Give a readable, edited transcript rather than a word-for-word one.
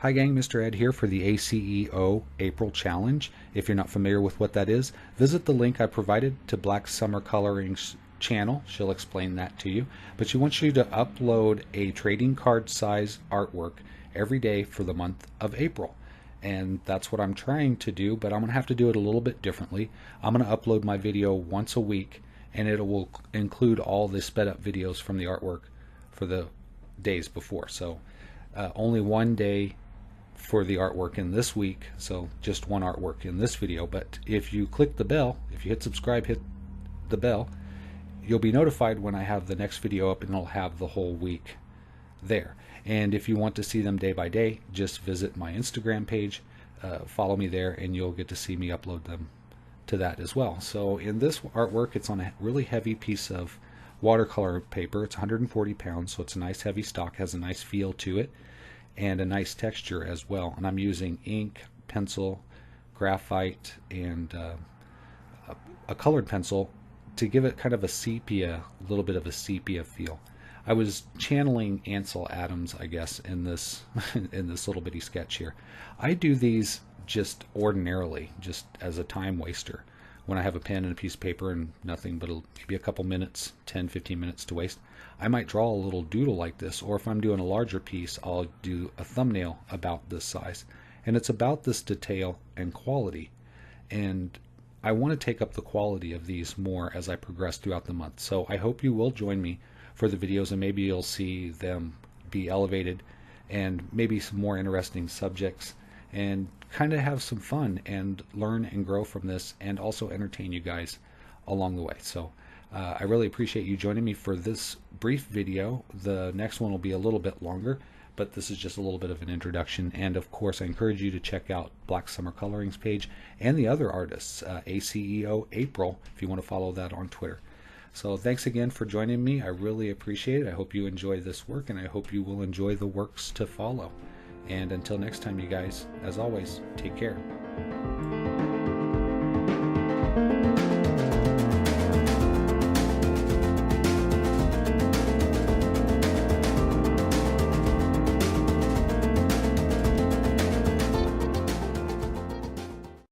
Hi gang, Mr. Ed here for the ACEO April Challenge. If you're not familiar with what that is, visit the link I provided to Blacksummer Coloring's channel. She'll explain that to you. But she wants you to upload a trading card size artwork every day for the month of April. And that's what I'm trying to do, but I'm going to have to do it a little bit differently. I'm going to upload my video once a week, and it will include all the sped up videos from the artwork for the days before. So only one day for the artwork in this week, so just one artwork in this video. But if you click the bell, if you hit subscribe, hit the bell, you'll be notified when I have the next video up, and it'll have the whole week there. And if you want to see them day by day, just visit my Instagram page, follow me there, and you'll get to see me upload them to that as well. So in this artwork, it's on a really heavy piece of watercolor paper. It's 140 pounds, so it's a nice heavy stock, has a nice feel to it and a nice texture as well. And I'm using ink, pencil, graphite, and a colored pencil to give it kind of a sepia, a little bit of a sepia feel. I was channeling Ansel Adams, I guess, in this in this little bitty sketch here. I do these just ordinarily, just as a time waster. When I have a pen and a piece of paper and nothing but maybe a couple minutes, 10-15 minutes to waste, I might draw a little doodle like this, or if I'm doing a larger piece, I'll do a thumbnail about this size. And it's about this detail and quality. And I want to take up the quality of these more as I progress throughout the month. So I hope you will join me for the videos, and maybe you'll see them be elevated and maybe some more interesting subjects, and kind of have some fun and learn and grow from this, and also entertain you guys along the way. So I really appreciate you joining me for this brief video. The next one will be a little bit longer, but this is just a little bit of an introduction. And of course, I encourage you to check out Blacksummer Coloring's page and the other artists, ACEOAPRIL, if you want to follow that on Twitter. So thanks again for joining me. I really appreciate it. I hope you enjoy this work, and I hope you will enjoy the works to follow. And until next time, you guys, as always, take care.